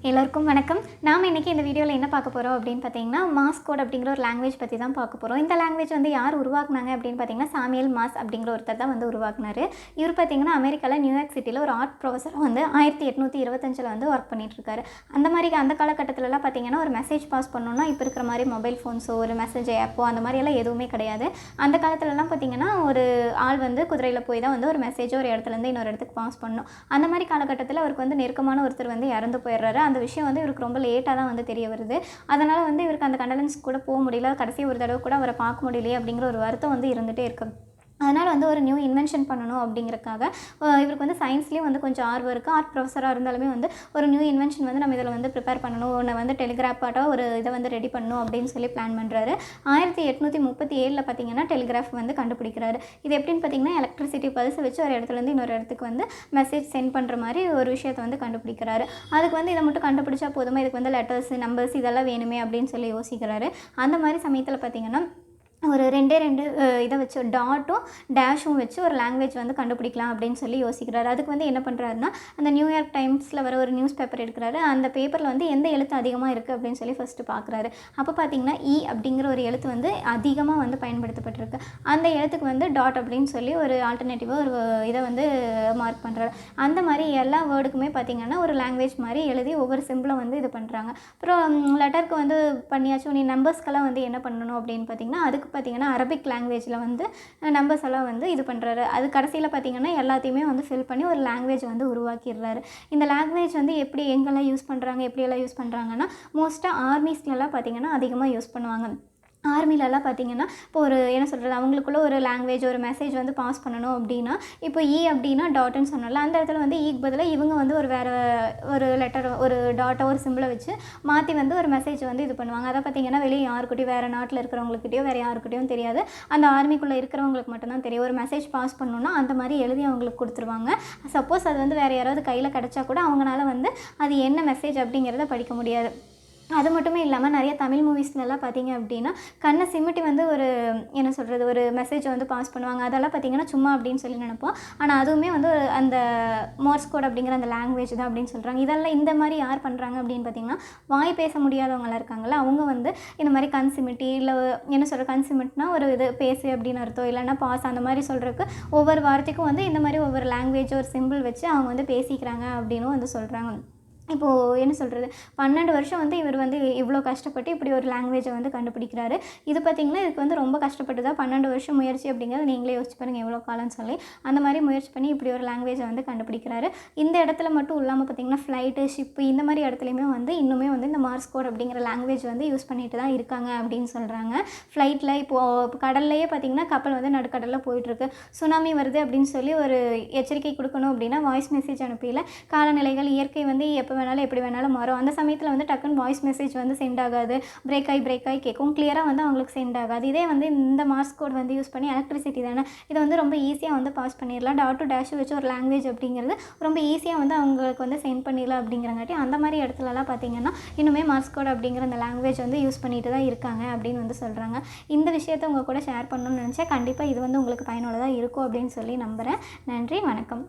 எல்லோருக்கும் வணக்கம். நாம் இன்றைக்கி இந்த வீடியோவில் என்ன பார்க்க போகிறோம் அப்படின்னு பார்த்தீங்கன்னா, மாஸ் கோட் அப்படிங்கிற ஒரு லாங்குவேஜ் பற்றி தான் பார்க்க போகிறோம். இந்த லாங்குவேஜ் வந்து யார் உருவாக்குனாங்க அப்படின்னு பார்த்தீங்கன்னா, சாமுவேல் மாஸ் அப்படிங்கிற ஒருத்தர் தான் வந்து உருவாக்குனார். இவர் பார்த்தீங்கன்னா அமெரிக்காவில் நியூயார்க் சிட்டியில் ஒரு ஆர்ட் ப்ரொஃபஸராக வந்து 1825 வந்து ஒர்க் பண்ணிகிட்ருக்காரு. அந்த காலகட்டத்திலலாம் பார்த்தீங்கன்னா ஒரு மெசேஜ் பாஸ் பண்ணணுன்னா இப்போ இருக்கிற மாதிரி மொபைல் ஃபோன்ஸோ ஒரு மெசேஜ் ஆப்போ அந்த மாதிரியெல்லாம் எதுவுமே கிடையாது. அந்த காலத்துலலாம் பார்த்தீங்கன்னா ஒரு ஆள் வந்து குதிரையில் போய் தான் வந்து ஒரு மெசேஜோ ஒரு இடத்துலேருந்து இன்னொரு இடத்துக்கு பாஸ் பண்ணணும். அந்த மாதிரி காலகட்டத்தில் அவருக்கு வந்து நெருக்கமான ஒருத்தர் வந்து இறந்து போயிடுறாரு. அந்த விஷயம் வந்து இவருக்கு ரொம்ப லேட்டாக தான் வந்து தெரிய வருது. அதனால் வந்து இவருக்கு அந்த கண்டலன்ஸ் கூட போக முடியல. கடைசி ஒரு தடவை கூட அவரை பார்க்க முடியலையே அப்படிங்கிற ஒரு வருத்தம் வந்து இருந்துகிட்டே இருக்கு. அதனால் வந்து ஒரு நியூ இன்வென்ஷன் பண்ணணும் அப்படிங்கிறக்காக இவருக்கு வந்து சயின்ஸ்லேயும் வந்து கொஞ்சம் ஆர்வம் இருக்குது. ஆர்ட் ப்ரொஃபஸராக இருந்தாலுமே வந்து ஒரு நியூ இன்வென்ஷன் வந்து நம்ம இதில் வந்து ப்ரிப்பேர் பண்ணணும், ஒன்று வந்து டெலிகிராஃபாட்டாக ஒரு இதை வந்து ரெடி பண்ணணும் அப்படின்னு சொல்லி பிளான் பண்ணுறாரு. 1837 பார்த்தீங்கன்னா டெலிகிராஃப் வந்து கண்டுபிடிக்கிறாரு. இது எப்படின்னு பார்த்தீங்கன்னா எலக்ட்ரிசிட்டி பல்ஸை வச்சு ஒரு இடத்துலேருந்து இன்னொரு இடத்துக்கு வந்து மெசேஜ் சென்ட் பண்ணுற மாதிரி ஒரு விஷயத்தை வந்து கண்டுபிடிக்கிறாரு. அதுக்கு வந்து இதை மட்டும் கண்டுபிடிச்சா போதுமா, இதுக்கு வந்து லெட்டர்ஸ் நம்பர்ஸ் இதெல்லாம் வேணுமே அப்படின்னு சொல்லி யோசிக்கிறாரு. அந்த மாதிரி சமயத்தில் பார்த்தீங்கன்னா ஒரு 2 இதை வச்சு டாட்டும் டேஷும் வச்சு ஒரு லாங்குவேஜ் வந்து கண்டுபிடிக்கலாம் அப்படின்னு சொல்லி யோசிக்கிறாரு. அதுக்கு வந்து என்ன பண்ணுறாருன்னா, அந்த நியூயார்க் டைம்ஸில் வர ஒரு நியூஸ் பேப்பர் எடுக்கிறாரு. அந்த பேப்பரில் வந்து எந்த எழுத்து அதிகமாக இருக்குது அப்படின்னு சொல்லி ஃபஸ்ட்டு பார்க்குறாரு. அப்போ பார்த்தீங்கன்னா அப்படிங்கிற ஒரு எழுத்து வந்து அதிகமாக வந்து பயன்படுத்தப்பட்டிருக்கு. அந்த எழுத்துக்கு வந்து டாட் அப்படின்னு சொல்லி ஒரு ஆல்டர்னேட்டிவாக ஒரு இதை வந்து மார்க் பண்ணுறாரு. அந்த மாதிரி எல்லா வேர்டுக்குமே பார்த்திங்கன்னா ஒரு லாங்குவேஜ் மாதிரி எழுதி ஒவ்வொரு சிம்பிளும் வந்து இது பண்ணுறாங்க. அப்புறம் லெட்டருக்கு வந்து பண்ணியாச்சும், நீ நம்பர்ஸ்க்கெல்லாம் வந்து என்ன பண்ணணும் அப்படின்னு பார்த்திங்கன்னா, அதுக்கு பார்த்திங்கன்னா அரபிக் லாங்குவேஜில் வந்து நம்பர்ஸ் எல்லாம் வந்து இது பண்ணுறாரு. அது கடைசியில் பார்த்திங்கன்னா எல்லாத்தையுமே வந்து ஃபில் பண்ணி ஒரு லாங்குவேஜ் வந்து உருவாக்கிடுறாரு. இந்த லாங்குவேஜ் வந்து எப்படி எங்கெல்லாம் யூஸ் பண்ணுறாங்க, எப்படியெல்லாம் யூஸ் பண்ணுறாங்கன்னா, மோஸ்ட்டாக ஆர்மிஸ்லலாம் பார்த்திங்கன்னா அதிகமாக யூஸ் பண்ணுவாங்க. ஆர்மிலலாம் பார்த்திங்கன்னா இப்போ ஒரு என்ன சொல்கிறது, அவங்களுக்குள்ள ஒரு லாங்குவேஜ் ஒரு மெசேஜ் வந்து பாஸ் பண்ணணும் அப்படின்னா, இப்போ அப்படின்னா டாட்டுன்னு சொன்னோம்ல, அந்த இடத்துல வந்து பதிலாக இவங்க வந்து ஒரு வேறு ஒரு லெட்டர் ஒரு டாட்டை ஒரு சிம்பிளை வச்சு மாற்றி வந்து ஒரு மெசேஜ் வந்து இது பண்ணுவாங்க. அதை பார்த்திங்கன்னா வெளியே யாருக்கிட்டையும் வேறு நாட்டில் இருக்கிறவங்கக்கிட்டையோ வேறு யாருக்கிட்டையும் தெரியாது. அந்த ஆர்மிக்குள்ளே இருக்கிறவங்களுக்கு மட்டும்தான் தெரியும். ஒரு மெசேஜ் பாஸ் பண்ணணுன்னா அந்த மாதிரி எழுதி அவங்களுக்கு கொடுத்துருவாங்க. சப்போஸ் அது வந்து வேறு யாராவது கையில் கிடச்சா கூட அவங்களால வந்து அது என்ன மெசேஜ் அப்படிங்கிறத படிக்க முடியாது. அது மட்டுமே இல்லாமல் நிறைய தமிழ் மூவிஸ்லலாம் பார்த்திங்க அப்படின்னா கண்ணை சிமிட்டி வந்து ஒரு என்ன சொல்கிறது ஒரு மெசேஜை வந்து பாஸ் பண்ணுவாங்க. அதெல்லாம் பார்த்திங்கன்னா சும்மா அப்படின்னு சொல்லி நினைப்போம். ஆனால் அதுவுமே வந்து அந்த மோர்ஸ் கோட் அப்படிங்கிற அந்த லாங்குவேஜ் தான் அப்படின்னு சொல்கிறாங்க. இதெல்லாம் இந்த மாதிரி யார் பண்ணுறாங்க அப்படின்னு பார்த்திங்கன்னா, வாய் பேச முடியாதவங்களாம் இருக்காங்கள்ல, அவங்க வந்து இந்த மாதிரி கண் சிமிட்டி இல்லை என்ன சொல்கிற கண் சிமிட்னா ஒரு இது பேசு அப்படின்னு அர்த்தம், இல்லைன்னா பாஸ் அந்த மாதிரி சொல்கிறதுக்கு ஒவ்வொரு வார்த்தைக்கும் வந்து இந்த மாதிரி ஒவ்வொரு லாங்குவேஜ் ஒரு சிம்பிள் வச்சு அவங்க வந்து பேசிக்கிறாங்க அப்படின்னும் வந்து சொல்கிறாங்க. இப்போது என்ன சொல்கிறது, 12 வருஷம் வந்து இவர் வந்து இவ்வளோ கஷ்டப்பட்டு இப்படி ஒரு லாங்குவேஜை வந்து கண்டுபிடிக்கிறாரு. இது பார்த்திங்கன்னா இதுக்கு வந்து ரொம்ப கஷ்டப்பட்டு தான் 12 வருஷம் முயற்சி அப்படிங்கிறது நீங்களே யோசிச்சு பாருங்கள் எவ்வளோ காலம்னு சொல்லி. அந்த மாதிரி முயற்சி பண்ணி இப்படி ஒரு லாங்குவேஜை வந்து கண்டுபிடிக்கிறாரு. இந்த இடத்துல மட்டும் இல்லாமல் பார்த்திங்கன்னா ஃப்ளைட்டு ஷிப்பு இந்த மாதிரி இடத்துலையுமே வந்து இன்னுமே வந்து இந்த மார்ஸ் கோட் அப்படிங்கிற லாங்குவேஜ் வந்து யூஸ் பண்ணிட்டு தான் இருக்காங்க அப்படின்னு சொல்கிறாங்க. ஃப்ளைட்டில் இப்போது கடல்லையே பார்த்திங்கன்னா கப்பல் வந்து நடுக்கடலில் போயிட்டுருக்கு, சுனாமி வருது அப்படின்னு சொல்லி ஒரு எச்சரிக்கை கொடுக்கணும் அப்படின்னா வாய்ஸ் மெசேஜ் அனுப்பியில் காலநிலைகள் இயற்கை வந்து எப்போ வேணாலும் எப்படி வேணாலும் மாறும். அந்த சமயத்தில் வந்து டக்குன்னு வாய்ஸ் மெசேஜ் வந்து சென்ட் ஆகாது, பிரேக் ஆகி கேட்கும், கிளியராக வந்து அவங்களுக்கு சென்ட் ஆகாது. இதே வந்து இந்த மார்ஸ் கோட் வந்து யூஸ் பண்ணி எலக்ட்ரிசிட்டி தானே, இதை வந்து ரொம்ப ஈஸியாக வந்து பாஸ் பண்ணிடலாம். டாட் டு டேஷ் வச்சு ஒரு லாங்குவேஜ் அப்படிங்கிறது ரொம்ப ஈஸியாக வந்து அவங்களுக்கு வந்து சென்ட் பண்ணிடலாம் அப்படிங்கிறங்காட்டி அந்த மாதிரி இடத்துலலாம் பார்த்திங்கன்னா இன்னுமே மார்ஸ் கோட் அப்படிங்கிற அந்த லாங்குவேஜ் வந்து யூஸ் பண்ணிட்டு தான் இருக்காங்க அப்படின்னு வந்து சொல்கிறாங்க. இந்த விஷயத்தை உங்கள் கூட ஷேர் பண்ணணும்னு நினச்சா கண்டிப்பாக இது வந்து உங்களுக்கு பயனுள்ளதாக இருக்கும் அப்படின்னு சொல்லி நம்புகிறேன். நன்றி, வணக்கம்.